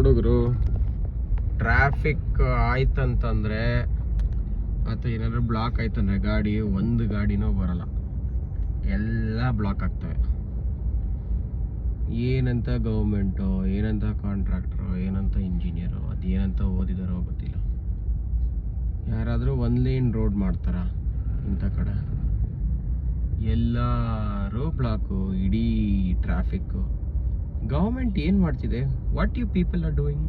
ನೋಡುಗರು, traffic ಆಯ್ತಂತಂದ್ರೆ ಅಥವಾ ಏನಾದ್ರು block ಆಯ್ತಂದ್ರೆ ಗಾಡಿ ಒಂದು ಗಾಡಿನೂ ಬರಲ್ಲ, ಎಲ್ಲ ಬ್ಲಾಕ್ ಆಗ್ತವೆ. ಏನಂತ ಗೌರ್ಮೆಂಟು, ಏನಂತ ಕಾಂಟ್ರಾಕ್ಟ್ರು, ಏನಂತ ಇಂಜಿನಿಯರು, ಅದು ಏನಂತ ಓದಿದಾರೋ ಗೊತ್ತಿಲ್ಲ. ಯಾರಾದರೂ ಒಂದು ಲೇನ್ ರೋಡ್ ಮಾಡ್ತಾರ ಇಂಥ ಕಡೆ? ಎಲ್ಲರೂ ಬ್ಲಾಕು, ಇಡೀ ಟ್ರಾಫಿಕ್ಕು. ಗೌರ್ಮೆಂಟ್ ಏನು ಮಾಡ್ತಿದೆ? What you people are doing?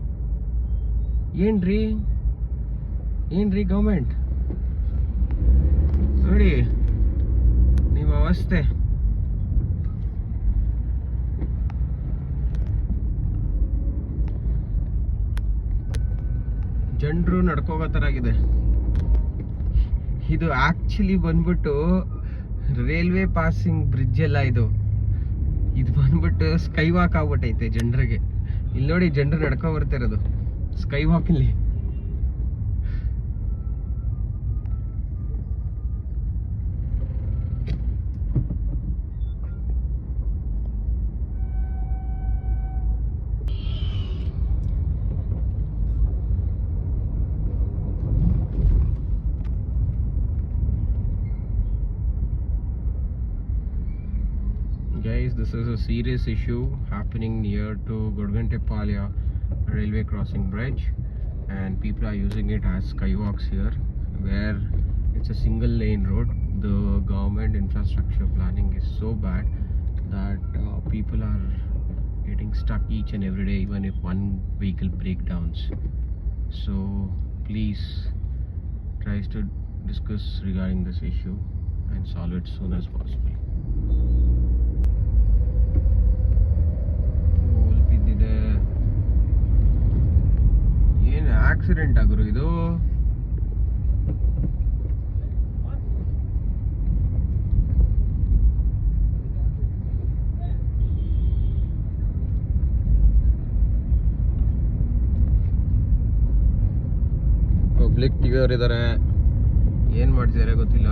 ಏನ್ರಿ ಗೌರ್ಮೆಂಟ್ ನೋಡಿ ನಿಮ್ಮ ಅವಸ್ಥೆ. ಜನರು ನಡ್ಕೋಗೋ ಥರ ಆಗಿದೆ. ಇದು ಆಕ್ಚುಲಿ ಬಂದ್ಬಿಟ್ಟು ರೈಲ್ವೆ ಪಾಸಿಂಗ್ ಬ್ರಿಡ್ಜ್ ಎಲ್ಲ ಇದು ಬಂದ್ಬಿಟ್ಟು ಸ್ಕೈ ವಾಕ್ ಆಗ್ಬಿಟ್ಟೈತೆ ಜನರಿಗೆ. ಇಲ್ಲಿ ನೋಡಿ ಜನರು ನಡ್ಕೊ ಬರ್ತಾ ಇರೋದು ಸ್ಕೈ ವಾಕ್ ಇಲ್ಲಿ. Guys, this is a serious issue happening near to Godgantepalya railway crossing bridge, and people are using it as skywalks here, where it's a single lane road. The government infrastructure planning is so bad that people are getting stuck each and every day, even if one vehicle breakdowns. So please try to discuss regarding this issue and solve it soon as possible. Accident ಆಗಿರೋ ಇದು. Public TV ಅವರು ಇದ್ದಾರೆ, ಏನ್ ಮಾಡ್ತಿದ್ದಾರೆ ಗೊತ್ತಿಲ್ಲ.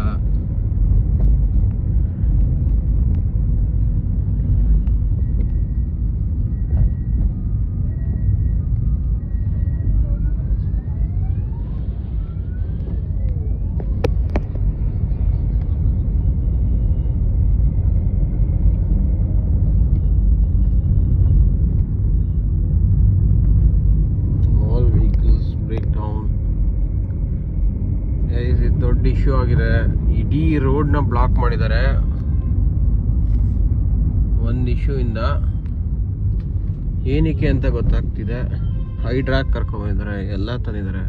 ದೊಡ್ಡ issue ಆಗಿದೆ. ಇಡೀ ರೋಡ್ನ ಬ್ಲಾಕ್ ಮಾಡಿದ್ದಾರೆ ಒಂದು ಇಶ್ಯೂ ಇಂದ. ಏನಕ್ಕೆ ಅಂತ ಗೊತ್ತಾಗ್ತಿದೆ. ಹೈಡ್ರಾಕ್ ಕರ್ಕೊಂಡ್ಬಂದಿದ್ದಾರೆ, ಎಲ್ಲ ತಂದಿದ್ದಾರೆ.